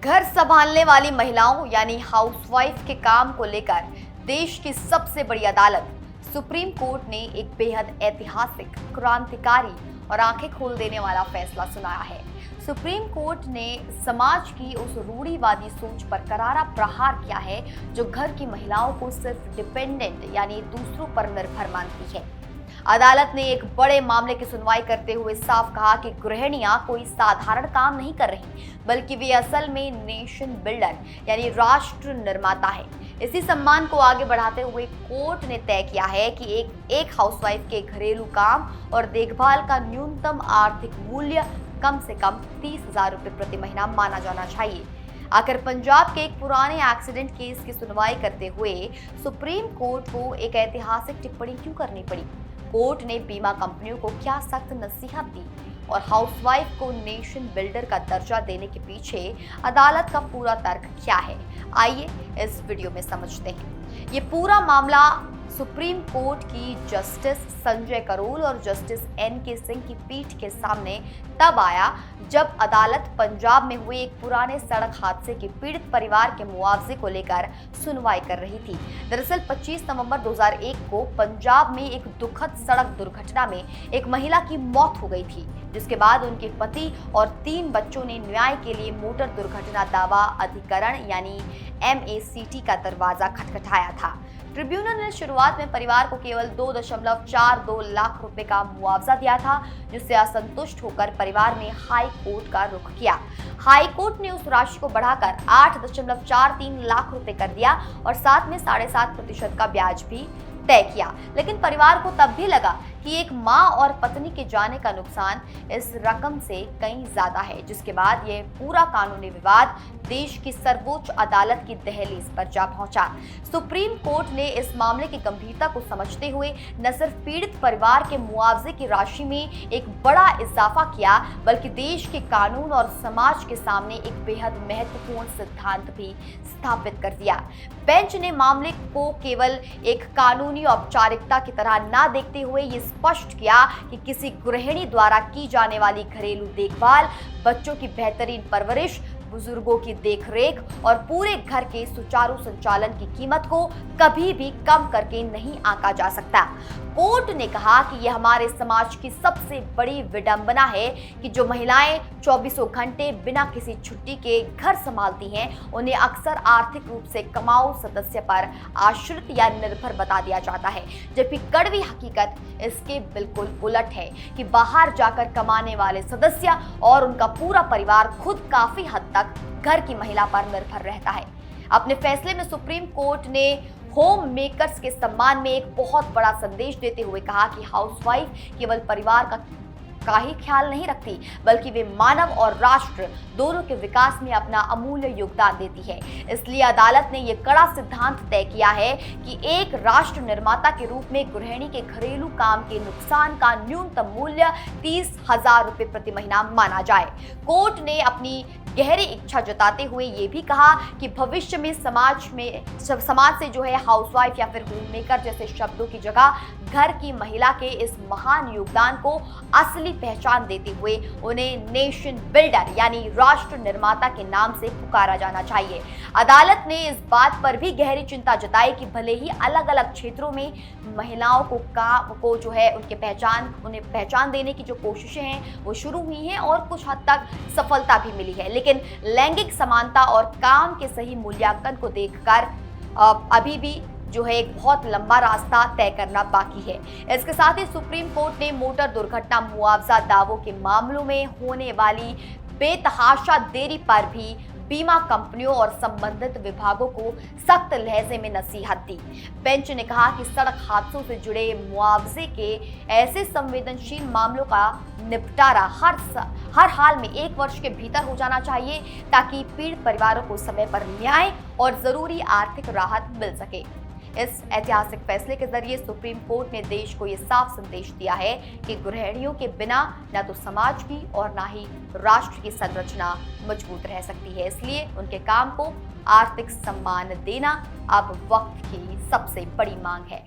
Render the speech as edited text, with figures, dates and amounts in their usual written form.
घर संभालने वाली महिलाओं यानी हाउसवाइफ के काम को लेकर देश की सबसे बड़ी अदालत सुप्रीम कोर्ट ने एक बेहद ऐतिहासिक, क्रांतिकारी और आंखें खोल देने वाला फैसला सुनाया है। सुप्रीम कोर्ट ने समाज की उस रूढ़िवादी सोच पर करारा प्रहार किया है जो घर की महिलाओं को सिर्फ डिपेंडेंट यानी दूसरों पर निर्भर मानती है। अदालत ने एक बड़े मामले की सुनवाई करते हुए साफ कहा कि गृहिणियां कोई साधारण काम नहीं कर रही, बल्कि वे असल में नेशन बिल्डर यानी राष्ट्र निर्माता है। इसी सम्मान को आगे बढ़ाते हुए कोर्ट ने तय किया है कि एक हाउसवाइफ के घरेलू काम और देखभाल का न्यूनतम आर्थिक मूल्य कम से कम 30,000 रुपए प्रति महीना माना जाना चाहिए। आखिर पंजाब के एक पुराने एक्सीडेंट केस की सुनवाई करते हुए सुप्रीम कोर्ट को एक ऐतिहासिक टिप्पणी क्यों करनी पड़ी? कोर्ट ने बीमा कंपनियों को क्या सख्त नसीहत दी और हाउसवाइफ को नेशन बिल्डर का दर्जा देने के पीछे अदालत का पूरा तर्क क्या है? आइए इस वीडियो में समझते हैं। ये पूरा मामला सुप्रीम कोर्ट की जस्टिस संजय करोल और जस्टिस एन.के. सिंह की पीठ के सामने तब आया जब अदालत पंजाब में हुए एक पुराने सड़क हादसे के पीड़ित परिवार के मुआवजे को लेकर सुनवाई कर रही थी। दरअसल 25 नवंबर 2001 को पंजाब में एक दुखद सड़क दुर्घटना में एक महिला की मौत हो गई थी, जिसके बाद उनके पति और 3 बच्चों ने न्याय के लिए मोटर दुर्घटना दावा अधिकरण यानी MACT का दरवाजा खटखटाया था। ट्रिब्यूनल ने शुरुआत में परिवार को केवल 2.42 लाख रुपए का मुआवजा दिया था, जिससे असंतुष्ट होकर परिवार ने हाई कोर्ट का रुख किया। हाई कोर्ट ने उस राशि को बढ़ाकर 8.43 लाख रुपए कर दिया और साथ में 7.5% का ब्याज भी तय किया। लेकिन परिवार को तब भी लगा कि एक मां और पत्नी के जाने का नुकसान इस रकम से कहीं ज्यादा है, जिसके बाद ये पूरा कानूनी विवाद देश की सर्वोच्च अदालत की दहलीज पर जा पहुंचा। सुप्रीम कोर्ट ने इस मामले की गंभीरता को समझते हुए न सिर्फ पीड़ित परिवार के मुआवजे की राशि में एक बड़ा इजाफा किया, बल्कि देश के कानून और समाज के सामने एक बेहद महत्वपूर्ण सिद्धांत भी स्थापित कर दिया। बेंच ने मामले को केवल एक कानूनी औपचारिकता की तरह न देखते हुए ये स्पष्ट किया कि किसी गृहिणी द्वारा की जाने वाली घरेलू देखभाल, बच्चों की बेहतरीन परवरिश, बुजुर्गों की देखरेख और पूरे घर के सुचारू संचालन की कीमत को कभी भी कम करके नहीं आंका जा सकता। कोर्ट ने कहा कि यह हमारे समाज की सबसे बड़ी विडंबना है कि जो महिलाएं 24 घंटे बिना किसी छुट्टी के घर संभालती हैं, उन्हें अक्सर आर्थिक रूप से कमाऊ सदस्य पर आश्रित या निर्भर बता दिया जाता है, जबकि कड़वी हकीकत इसके बिल्कुल उलट है कि बाहर जाकर कमाने वाले सदस्य और उनका पूरा परिवार खुद काफी हद तक घर की महिला पर निर्भर रहता है। अपने फैसले में सुप्रीम कोर्ट ने होम मेकर्स के सम्मान में एक बहुत बड़ा संदेश देते हुए कहा कि हाउसवाइफ केवल परिवार का ही ख्याल नहीं रखती, बल्कि वे मानव और राष्ट्र दोनों के विकास में अपना अमूल्य योगदान देती है। इसलिए अदालत ने यह कड़ा सिद्धांत तय किया है कि एक राष्ट्र निर्माता के रूप में गृहिणी के घरेलू काम के नुकसान का न्यूनतम मूल्य 30,000 रुपए प्रति महीना माना जाए। कोर्ट ने अपनी गहरी इच्छा जताते हुए ये भी कहा कि भविष्य में समाज से जो है हाउसवाइफ या फिर होम मेकर जैसे शब्दों की जगह घर की महिला के इस महान योगदान को असली पहचान देते हुए उन्हें नेशन बिल्डर यानी राष्ट्र निर्माता के नाम से पुकारा जाना चाहिए। अदालत ने इस बात पर भी गहरी चिंता जताई कि भले ही अलग अलग क्षेत्रों में महिलाओं को जो है उन्हें पहचान देने की जो कोशिशें हैं वो शुरू हुई हैं और कुछ हद तक सफलता भी मिली है, लेकिन लैंगिक समानता और काम के सही मूल्यांकन को देखकर अभी भी जो है एक बहुत लंबा रास्ता तय करना बाकी है। इसके साथ ही सुप्रीम कोर्ट ने मोटर दुर्घटना मुआवजा दावों के मामलों में होने वाली बेतहाशा देरी पर भी बीमा कंपनियों और संबंधित विभागों को सख्त लहजे में नसीहत दी। बेंच ने कहा कि सड़क हादसों से जुड़े मुआवजे के ऐसे संवेदनशील मामलों का निपटारा हर हाल में 1 वर्ष के भीतर हो जाना चाहिए, ताकि पीड़ित परिवारों को समय पर न्याय और जरूरी आर्थिक राहत मिल सके। इस ऐतिहासिक फैसले के जरिए सुप्रीम कोर्ट ने देश को ये साफ संदेश दिया है कि गृहिणियों के बिना न तो समाज की और न ही राष्ट्र की संरचना मजबूत रह सकती है। इसलिए उनके काम को आर्थिक सम्मान देना अब वक्त की सबसे बड़ी मांग है।